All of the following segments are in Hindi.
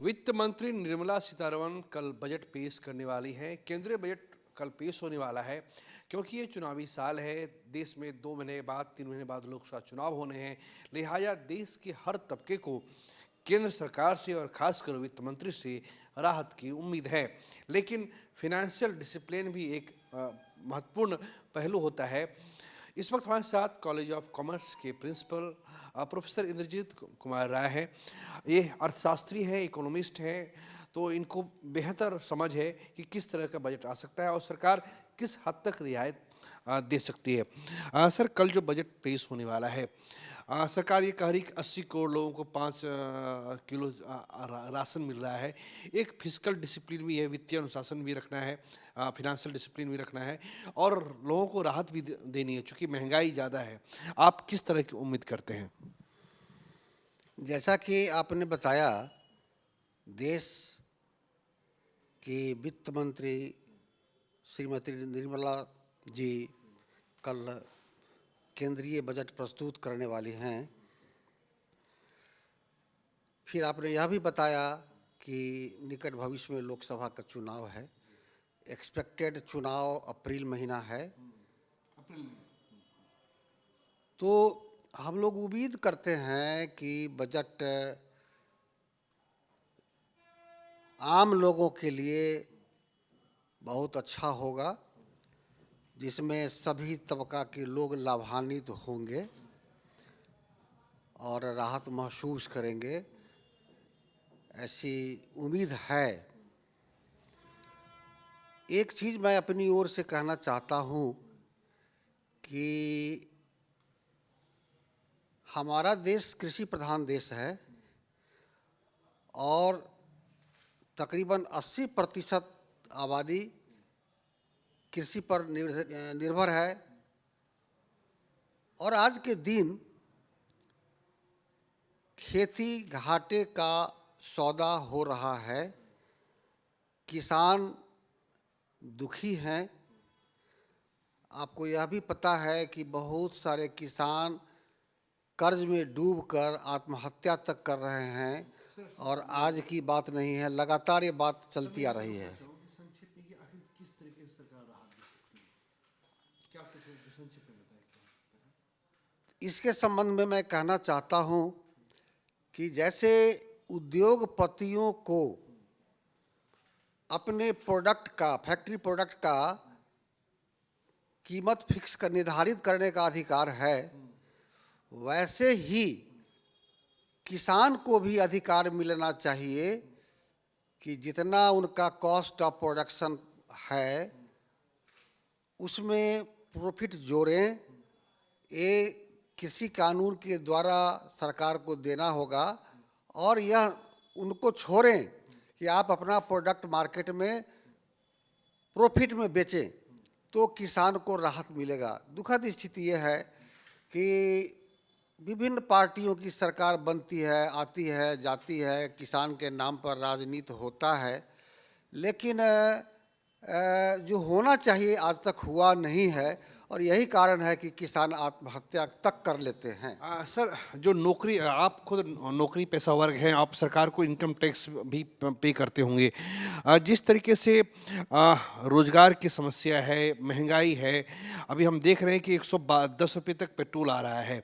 वित्त मंत्री निर्मला सीतारमण कल बजट पेश करने वाली हैं। केंद्रीय बजट कल पेश होने वाला है क्योंकि ये चुनावी साल है। देश में 2 महीने बाद 3 महीने बाद लोकसभा चुनाव होने हैं। लिहाजा देश के हर तबके को केंद्र सरकार से और खासकर वित्त मंत्री से राहत की उम्मीद है। लेकिन फाइनेंशियल डिसिप्लिन भी एक महत्वपूर्ण पहलू होता है। इस वक्त हमारे साथ कॉलेज ऑफ कॉमर्स के प्रिंसिपल प्रोफेसर इंद्रजीत कुमार राय हैं। ये अर्थशास्त्री हैं, इकोनॉमिस्ट हैं, तो इनको बेहतर समझ है कि किस तरह का बजट आ सकता है और सरकार किस हद तक रियायत दे सकती है। सर, कल जो बजट पेश होने वाला है, सरकार ये कह रही कि 80 करोड़ लोगों को 5 किलो राशन मिल रहा है। एक फिजिकल डिसिप्लिन भी है, वित्तीय अनुशासन भी रखना है, फिनेंशियल डिसिप्लिन भी रखना है और लोगों को राहत भी देनी है चूँकि महंगाई ज़्यादा है। आप किस तरह की उम्मीद करते हैं? जैसा कि आपने बताया, देश की वित्त मंत्री श्रीमती निर्मला जी कल केंद्रीय बजट प्रस्तुत करने वाली हैं। फिर आपने यह भी बताया कि निकट भविष्य में लोकसभा का चुनाव है। एक्सपेक्टेड चुनाव अप्रैल महीना है। तो हम लोग उम्मीद करते हैं कि बजट आम लोगों के लिए बहुत अच्छा होगा, जिसमें सभी तबका के लोग लाभान्वित होंगे और राहत महसूस करेंगे, ऐसी उम्मीद है। एक चीज़ मैं अपनी ओर से कहना चाहता हूँ कि हमारा देश कृषि प्रधान देश है और तकरीबन 80% आबादी कृषि पर निर्भर है। और आज के दिन खेती घाटे का सौदा हो रहा है। किसान दुखी हैं। आपको यह भी पता है कि बहुत सारे किसान कर्ज में डूबकर आत्महत्या तक कर रहे हैं और आज की बात नहीं है, लगातार ये बात चलती आ रही है। इसके संबंध में मैं कहना चाहता हूं कि जैसे उद्योगपतियों को अपने प्रोडक्ट का, फैक्ट्री प्रोडक्ट का कीमत फिक्स कर निर्धारित करने का अधिकार है, वैसे ही किसान को भी अधिकार मिलना चाहिए कि जितना उनका कॉस्ट ऑफ प्रोडक्शन है उसमें प्रॉफिट जोड़ें। ये किसी कानून के द्वारा सरकार को देना होगा और यह उनको छोड़ें कि आप अपना प्रोडक्ट मार्केट में प्रॉफिट में बेचें, तो किसान को राहत मिलेगा। दुखद स्थिति यह है कि विभिन्न पार्टियों की सरकार बनती है, आती है, जाती है, किसान के नाम पर राजनीति होता है, लेकिन जो होना चाहिए आज तक हुआ नहीं है और यही कारण है कि किसान आत्महत्या तक कर लेते हैं। सर, जो नौकरी, आप खुद नौकरी पेशा वर्ग हैं, आप सरकार को इनकम टैक्स भी पे करते होंगे। जिस तरीके से रोजगार की समस्या है, महंगाई है, अभी हम देख रहे हैं कि 110 रुपये तक पेट्रोल आ रहा है।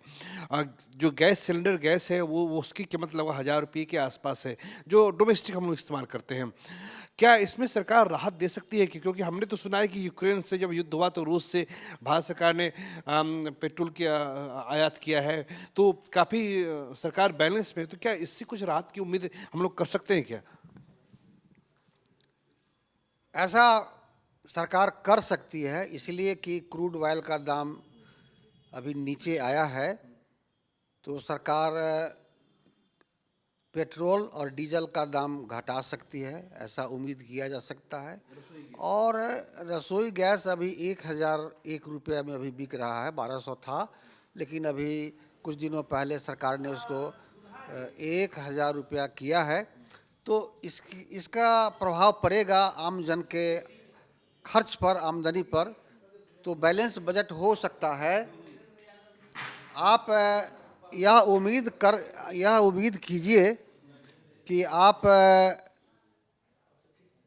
जो गैस सिलेंडर गैस है वो उसकी कीमत लगभग 1000 रुपये के आसपास है, जो डोमेस्टिक हम लोग इस्तेमाल करते हैं। क्या इसमें सरकार राहत दे सकती है? क्योंकि हमने तो सुना है कि यूक्रेन से जब युद्ध हुआ तो रूस से भारत सरकार ने पेट्रोल की आयात किया है, तो काफ़ी सरकार बैलेंस में, तो क्या इससे कुछ राहत की उम्मीद हम लोग कर सकते हैं क्या? ऐसा सरकार कर सकती है, इसलिए कि क्रूड ऑयल का दाम अभी नीचे आया है, तो सरकार पेट्रोल और डीजल का दाम घटा सकती है, ऐसा उम्मीद किया जा सकता है। और रसोई गैस अभी 1001 रुपये में अभी बिक रहा है, 1200 था, लेकिन अभी कुछ दिनों पहले सरकार ने उसको 1000 रुपया किया है। तो इसका प्रभाव पड़ेगा आम जन के खर्च पर, आमदनी पर। तो बैलेंस बजट हो सकता है। आप यह उम्मीद कीजिए कि आप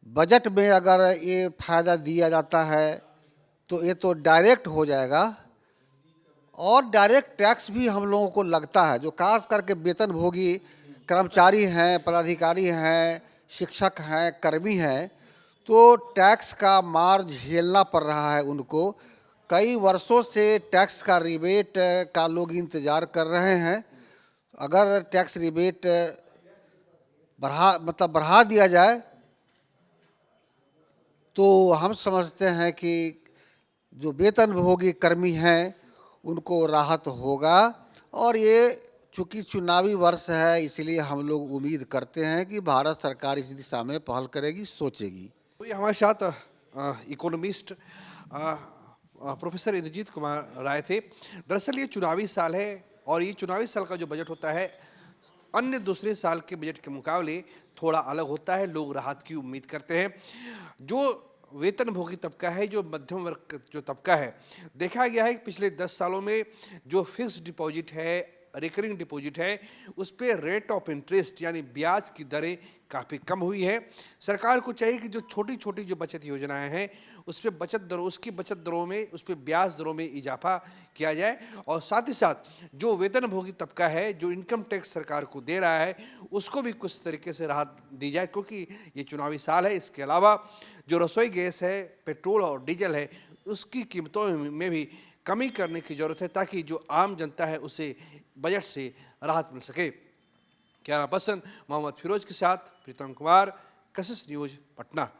बजट में अगर ये फायदा दिया जाता है तो ये तो डायरेक्ट हो जाएगा, और डायरेक्ट टैक्स भी हम लोगों को लगता है, जो खास करके वेतनभोगी कर्मचारी हैं, पदाधिकारी हैं, शिक्षक हैं, कर्मी हैं, तो टैक्स का मार झेलना पड़ रहा है उनको। कई वर्षों से टैक्स का रिबेट का लोग इंतज़ार कर रहे हैं। अगर टैक्स रिबेट बढ़ा दिया जाए तो हम समझते हैं कि जो वेतनभोगी कर्मी हैं उनको राहत होगा। और ये चूँकि चुनावी वर्ष है, इसलिए हम लोग उम्मीद करते हैं कि भारत सरकार इस दिशा में पहल करेगी, सोचेगी। तो ये हमारे साथ इकोनॉमिस्ट प्रोफेसर इंद्रजीत कुमार राय थे। दरअसल ये चुनावी साल है और ये चुनावी साल का जो बजट होता है अन्य दूसरे साल के बजट के मुकाबले थोड़ा अलग होता है। लोग राहत की उम्मीद करते हैं। जो वेतनभोगी तबका है, जो मध्यम वर्ग जो तबका है, देखा गया है कि पिछले 10 सालों में जो फिक्स्ड डिपॉजिट है, रिकरिंग डिपॉजिट है, उस पर रेट ऑफ इंटरेस्ट यानी ब्याज की दरें काफ़ी कम हुई है। सरकार को चाहिए कि जो छोटी छोटी जो बचत योजनाएं हैं उस पर उसकी बचत दरों में, उस पर ब्याज दरों में इजाफा किया जाए, और साथ ही साथ जो वेतनभोगी तबका है, जो इनकम टैक्स सरकार को दे रहा है, उसको भी कुछ तरीके से राहत दी जाए, क्योंकि ये चुनावी साल है। इसके अलावा जो रसोई गैस है, पेट्रोल और डीजल है, उसकी कीमतों में भी कमी करने की ज़रूरत है, ताकि जो आम जनता है उसे बजट से राहत मिल सके। कैमरा पर्सन मोहम्मद फिरोज के साथ प्रीतम कुमार, कशिश न्यूज़, पटना।